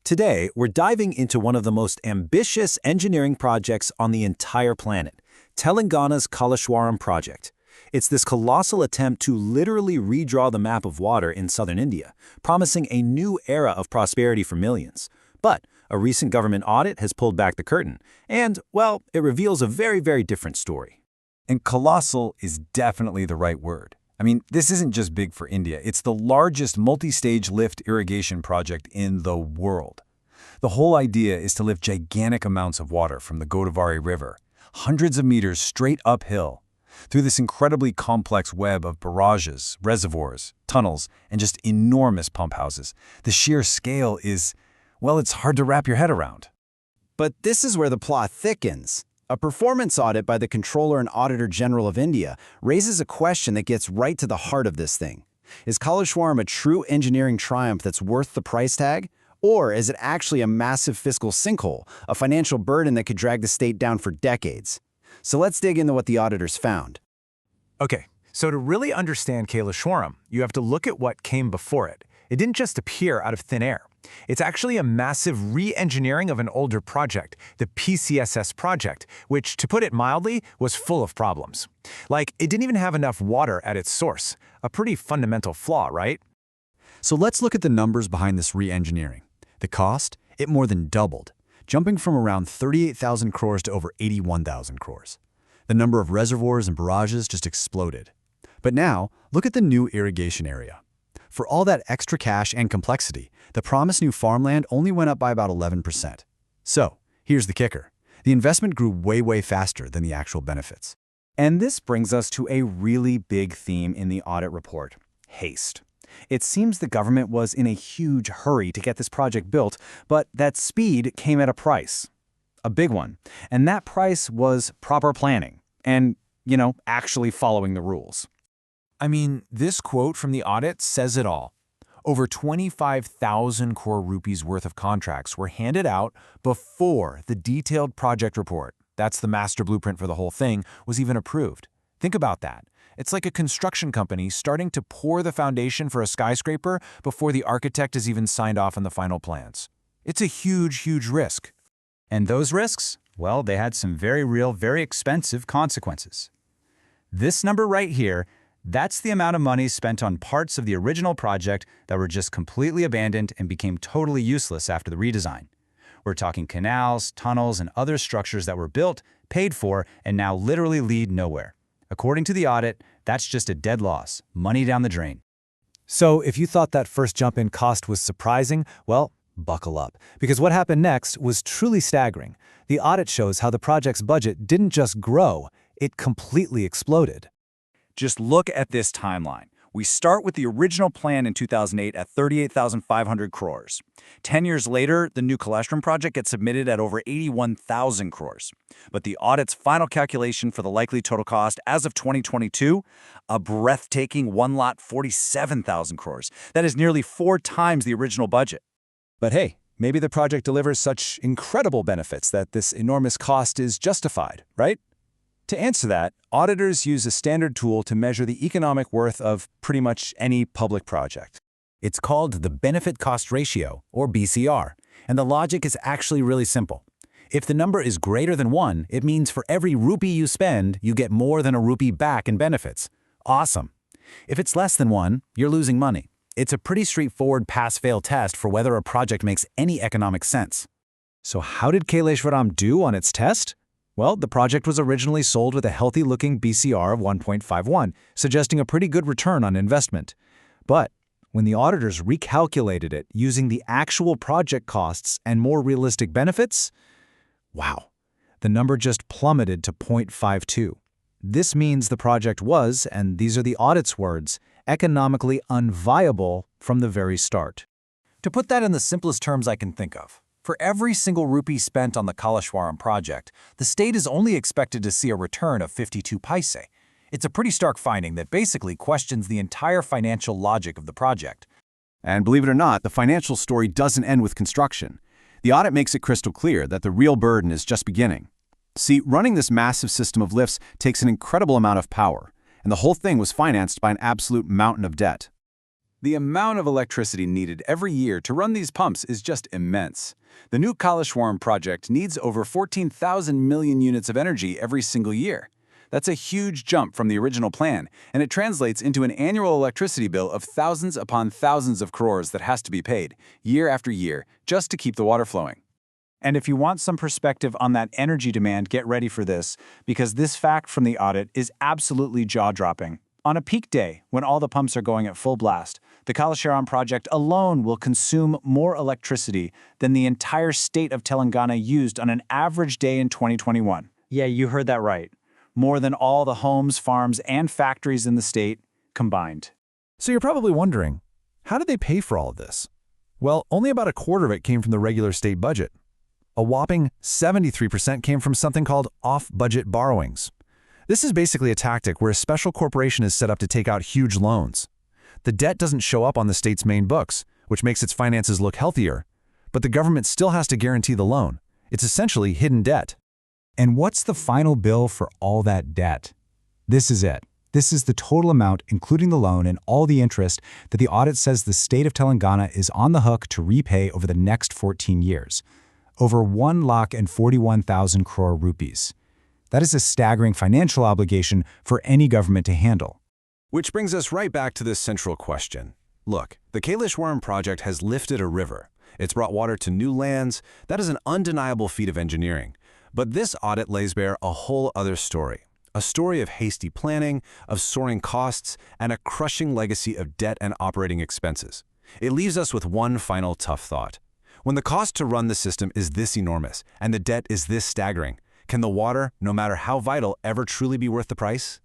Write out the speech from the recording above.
Today, we're diving into one of the most ambitious engineering projects on the entire planet, Telangana's Kaleshwaram Project. It's this colossal attempt to literally redraw the map of water in southern India, promising a new era of prosperity for millions. But a recent government audit has pulled back the curtain, and, well, it reveals a very different story. And colossal is definitely the right word. I mean, this isn't just big for India. It's the largest multi-stage lift irrigation project in the world. The whole idea is to lift gigantic amounts of water from the Godavari River, hundreds of meters straight uphill, through this incredibly complex web of barrages, reservoirs, tunnels, and just enormous pump houses. The sheer scale is, well, it's hard to wrap your head around. But this is where the plot thickens. A performance audit by the Comptroller and Auditor General of India raises a question that gets right to the heart of this thing. Is Kaleshwaram a true engineering triumph that's worth the price tag? Or is it actually a massive fiscal sinkhole, a financial burden that could drag the state down for decades? So let's dig into what the auditors found. Okay, so to really understand Kaleshwaram, you have to look at what came before it. It didn't just appear out of thin air. It's actually a massive re-engineering of an older project, the PCSS project, which, to put it mildly, was full of problems. Like, it didn't even have enough water at its source. A pretty fundamental flaw, right? So let's look at the numbers behind this re-engineering. The cost? It more than doubled, jumping from around 38,000 crores to over 81,000 crores. The number of reservoirs and barrages just exploded. But now, look at the new irrigation area. For all that extra cash and complexity, the promised new farmland only went up by about 11%. So, here's the kicker. The investment grew way faster than the actual benefits. And this brings us to a really big theme in the audit report: haste. It seems the government was in a huge hurry to get this project built, but that speed came at a price. A big one. And that price was proper planning and, actually following the rules. I mean, this quote from the audit says it all. Over 25,000 crore rupees worth of contracts were handed out before the detailed project report, that's the master blueprint for the whole thing, was even approved. Think about that. It's like a construction company starting to pour the foundation for a skyscraper before the architect has even signed off on the final plans. It's a huge risk. And those risks? Well, they had some very real, very expensive consequences. This number right here, that's the amount of money spent on parts of the original project that were just completely abandoned and became totally useless after the redesign. We're talking canals, tunnels, and other structures that were built, paid for, and now literally lead nowhere. According to the audit, that's just a dead loss, money down the drain. So if you thought that first jump in cost was surprising, well, buckle up. Because what happened next was truly staggering. The audit shows how the project's budget didn't just grow, it completely exploded. Just look at this timeline. We start with the original plan in 2008 at 38,500 crores. 10 years later, the new Kaleshwaram project gets submitted at over 81,000 crores. But the audit's final calculation for the likely total cost as of 2022, a breathtaking one lot 47,000 crores. That is nearly 4 times the original budget. But hey, maybe the project delivers such incredible benefits that this enormous cost is justified, right? To answer that, auditors use a standard tool to measure the economic worth of pretty much any public project. It's called the benefit-cost ratio, or BCR, and the logic is actually really simple. If the number is greater than 1, it means for every rupee you spend, you get more than a rupee back in benefits. Awesome. If it's less than 1, you're losing money. It's a pretty straightforward pass-fail test for whether a project makes any economic sense. So how did Kaleshwaram do on its test? Well, the project was originally sold with a healthy-looking BCR of 1.51, suggesting a pretty good return on investment. But when the auditors recalculated it using the actual project costs and more realistic benefits, wow, the number just plummeted to 0.52. This means the project was, and these are the audit's words, economically unviable from the very start. To put that in the simplest terms I can think of, for every single rupee spent on the Kaleshwaram project, the state is only expected to see a return of 52 paise. It's a pretty stark finding that basically questions the entire financial logic of the project. And believe it or not, the financial story doesn't end with construction. The audit makes it crystal clear that the real burden is just beginning. See, running this massive system of lifts takes an incredible amount of power, and the whole thing was financed by an absolute mountain of debt. The amount of electricity needed every year to run these pumps is just immense. The new Kaleshwaram project needs over 14,000 million units of energy every single year. That's a huge jump from the original plan, and it translates into an annual electricity bill of thousands upon thousands of crores that has to be paid, year after year, just to keep the water flowing. And if you want some perspective on that energy demand, get ready for this, because this fact from the audit is absolutely jaw-dropping. On a peak day, when all the pumps are going at full blast, the Kaleshwaram project alone will consume more electricity than the entire state of Telangana used on an average day in 2021. Yeah, you heard that right. More than all the homes, farms, and factories in the state combined. So you're probably wondering, how did they pay for all of this? Well, only about a quarter of it came from the regular state budget. A whopping 73% came from something called off-budget borrowings. This is basically a tactic where a special corporation is set up to take out huge loans. The debt doesn't show up on the state's main books, which makes its finances look healthier, but the government still has to guarantee the loan. It's essentially hidden debt. And what's the final bill for all that debt? This is it. This is the total amount, including the loan and all the interest, that the audit says the state of Telangana is on the hook to repay over the next 14 years. Over 1,41,000 crore rupees. That is a staggering financial obligation for any government to handle. Which brings us right back to this central question. Look, the Kaleshwaram project has lifted a river. It's brought water to new lands. That is an undeniable feat of engineering. But this audit lays bare a whole other story. A story of hasty planning, of soaring costs, and a crushing legacy of debt and operating expenses. It leaves us with one final tough thought. When the cost to run the system is this enormous, and the debt is this staggering, can the water, no matter how vital, ever truly be worth the price?